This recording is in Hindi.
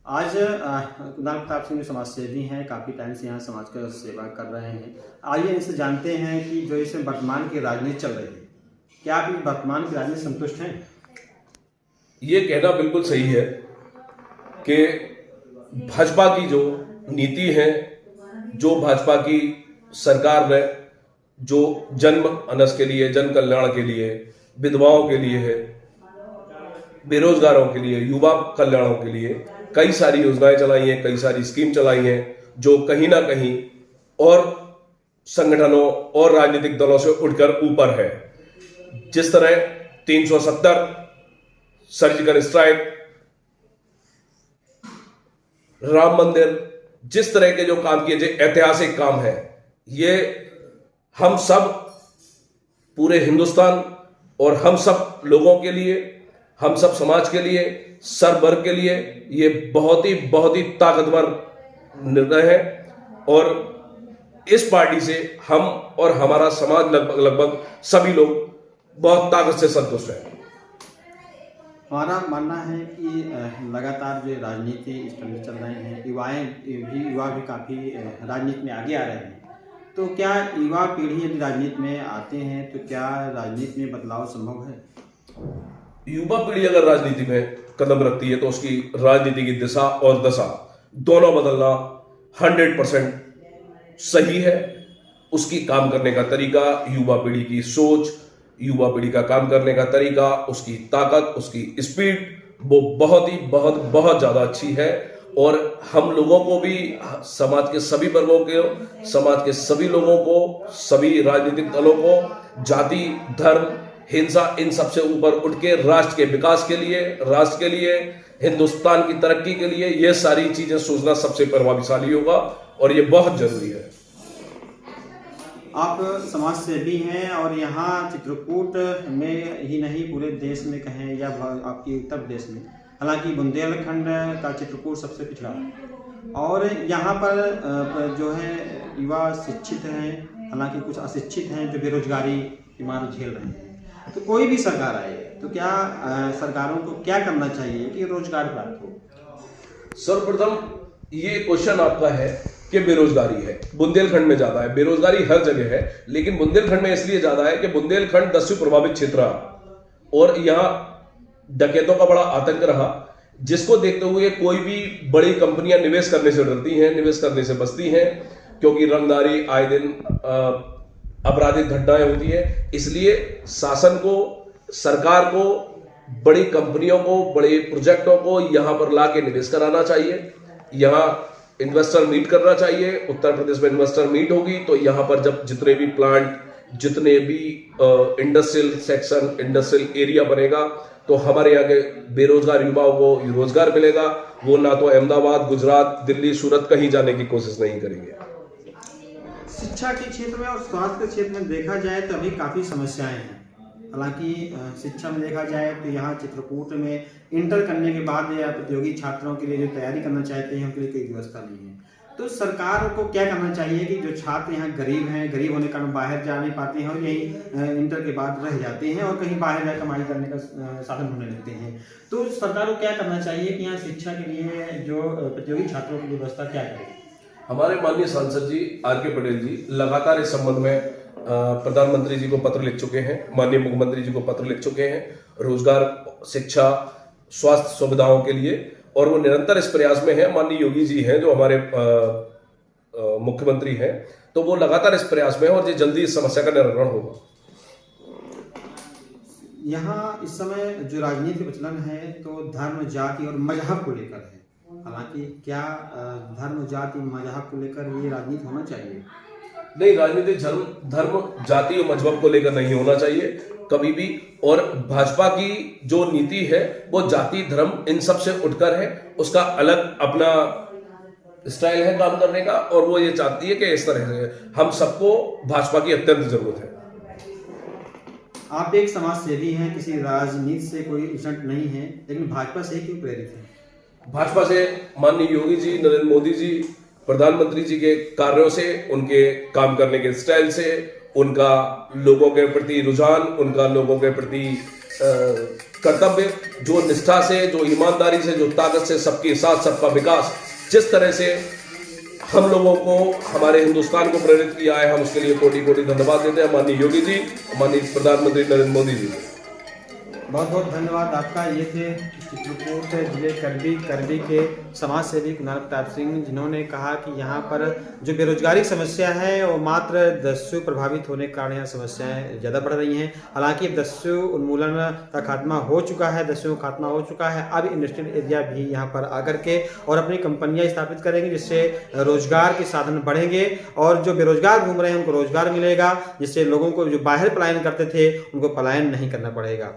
आज कुणाल प्रताप सिंह समाजसेवी हैं, काफ़ी टाइम से यहाँ समाज का सेवा कर रहे हैं। आइए इनसे जानते हैं कि जो इस वर्तमान की राजनीति चल रही है, क्या आप इस वर्तमान की राजनीति से संतुष्ट हैं? ये कहना बिल्कुल सही है कि भाजपा की जो नीति है, जो भाजपा की सरकार ने जो जन मानस के लिए, जन कल्याण के लिए, विधवाओं के लिए है, बेरोजगारों के लिए, युवा कल्याणों के लिए कई सारी योजनाएं चलाई हैं, कई सारी स्कीम चलाई हैं, जो कहीं ना कहीं और संगठनों और राजनीतिक दलों से उठकर ऊपर है। जिस तरह 370 सर्जिकल स्ट्राइक, राम मंदिर, जिस तरह के जो काम किए, जो ऐतिहासिक काम है, ये हम सब पूरे हिंदुस्तान और हम सब लोगों के लिए, हम सब समाज के लिए, सर्व वर्ग के लिए ये बहुत ही ताकतवर निर्णय है। और इस पार्टी से हम और हमारा समाज लगभग सभी लोग बहुत ताकत से संतुष्ट हैं। हमारा मानना है कि लगातार जो राजनीति इस तरह चल रहे हैं, युवा भी काफ़ी राजनीति में आगे आ रहे हैं। तो क्या युवा पीढ़ी यदि राजनीति में आते हैं तो क्या राजनीति में बदलाव संभव है? युवा पीढ़ी अगर राजनीति में कदम रखती है तो उसकी राजनीति की दिशा और दशा दोनों बदलना 100% सही है। उसकी काम करने का तरीका, युवा पीढ़ी की सोच, युवा पीढ़ी का काम करने का तरीका, उसकी ताकत, उसकी स्पीड, वो बहुत ज्यादा अच्छी है। और हम लोगों को भी, समाज के सभी वर्गों के, समाज के सभी लोगों को, सभी राजनीतिक दलों को जाति, धर्म, हिंसा, इन सबसे ऊपर उठ के राष्ट्र के विकास के लिए, राष्ट्र के लिए, हिंदुस्तान की तरक्की के लिए ये सारी चीजें सोचना सबसे प्रभावशाली होगा और ये बहुत जरूरी है। आप समाज सेवी हैं और यहाँ चित्रकूट में ही नहीं, पूरे देश में कहें या आपकी उत्तर प्रदेश में, हालांकि बुंदेलखंड का चित्रकूट सबसे पिछड़ा है और यहाँ पर जो है युवा शिक्षित हैं, हालांकि कुछ अशिक्षित हैं जो बेरोजगारी की मार झेल रहे हैं। तो कोई भी सरकार आए तो क्या सरकारों को क्या करना चाहिए कि रोजगार प्राप्त हो? सर्वप्रथम ये क्वेश्चन आपका है कि बेरोजगारी है, बुंदेलखंड में ज्यादा है। बेरोजगारी हर जगह है, लेकिन बुंदेलखंड में इसलिए ज्यादा है कि बुंदेलखंड दस्यु प्रभावित क्षेत्र है और यहाँ डकैतों का बड़ा आतंक रहा, जिसको देखते हुए कोई भी बड़ी कंपनियां निवेश करने से डरती हैं, निवेश करने से बचती हैं, क्योंकि रंगदारी आए दिन आपराधिक घटनाएं होती है। इसलिए शासन को, सरकार को, बड़ी कंपनियों को, बड़े प्रोजेक्टों को यहां पर लाके निवेश कराना चाहिए। यहां इन्वेस्टर मीट करना चाहिए। उत्तर प्रदेश में इन्वेस्टर मीट होगी तो यहां पर जब जितने भी प्लांट, जितने भी इंडस्ट्रियल सेक्शन, इंडस्ट्रियल एरिया बनेगा तो हमारे यहाँ के बेरोजगार युवाओं को रोजगार मिलेगा। वो ना तो अहमदाबाद, गुजरात, दिल्ली, सूरत कहीं जाने की कोशिश नहीं करेंगे। शिक्षा के क्षेत्र में और स्वास्थ्य के क्षेत्र में देखा जाए तो अभी काफ़ी समस्याएं हैं। हालांकि शिक्षा में देखा जाए तो यहाँ चित्रकूट में इंटर करने के बाद या प्रतियोगी छात्रों के लिए जो तैयारी करना चाहते हैं उनके लिए कोई व्यवस्था नहीं है। तो सरकार को क्या करना चाहिए कि जो छात्र यहाँ गरीब हैं, गरीब होने के कारण बाहर जा नहीं पाते हैं और यही इंटर के बाद रह जाते हैं और कहीं बाहर जा कमाई करने का साधन ढूंढने लगते हैं, तो सरकार को क्या करना चाहिए कि यहाँ शिक्षा के लिए जो प्रतियोगी छात्रों की व्यवस्था क्या करें? हमारे माननीय सांसद जी आर.के. पटेल जी लगातार इस संबंध में प्रधानमंत्री जी को पत्र लिख चुके हैं, माननीय मुख्यमंत्री जी को पत्र लिख चुके हैं रोजगार, शिक्षा, स्वास्थ्य सुविधाओं के लिए, और वो निरंतर इस प्रयास में है। माननीय योगी जी हैं जो हमारे मुख्यमंत्री हैं, तो वो लगातार इस प्रयास में है और ये जल्दी इस समस्या का निराकरण होगा। यहाँ इस समय जो राजनीति प्रचलन है तो धर्म, जाति और मजहब को लेकर है। हालांकि क्या धर्म, जाति, मजहब को लेकर ये राजनीति होना चाहिए? नहीं, राजनीति धर्म, जाति और मजहब को लेकर नहीं होना चाहिए कभी भी। और भाजपा की जो नीति है वो जाति, धर्म, इन सब से उठकर है। उसका अलग अपना स्टाइल है काम करने का और वो ये चाहती है कि इस तरह से हम सबको भाजपा की अत्यंत जरूरत है। आप एक समाज सेवी हैं, किसी राजनीति से कोई रिजल्ट नहीं है, लेकिन भाजपा से क्यों प्रेरित है? भाजपा से माननीय योगी जी, नरेंद्र मोदी जी, प्रधानमंत्री जी के कार्यों से, उनके काम करने के स्टाइल से, उनका लोगों के प्रति रुझान, उनका लोगों के प्रति कर्तव्य, जो निष्ठा से, जो ईमानदारी से, जो ताकत से, सबके साथ सबका विकास, जिस तरह से हम लोगों को, हमारे हिंदुस्तान को प्रेरित किया है, हम उसके लिए कोटि कोटि धन्यवाद देते हैं माननीय योगी जी, माननीय प्रधानमंत्री नरेंद्र मोदी जी। बहुत बहुत धन्यवाद आपका। ये थे चित्रकूट जिले करबी के समाज सेवी कुणाल प्रताप सिंह, जिन्होंने कहा कि यहाँ पर जो बेरोजगारी की समस्या है वो मात्र दस्यु प्रभावित होने के कारण यहाँ समस्याएं ज़्यादा बढ़ रही हैं। हालांकि दस्यु उन्मूलन का खात्मा हो चुका है, दस्युओं का खात्मा हो चुका है। अब इंडस्ट्रियल एरिया भी यहाँ पर आकर के और अपनी कंपनियाँ स्थापित करेंगे, जिससे रोजगार के साधन बढ़ेंगे और जो बेरोजगार घूम रहे हैं उनको रोजगार मिलेगा, जिससे लोगों को जो बाहर पलायन करते थे उनको पलायन नहीं करना पड़ेगा।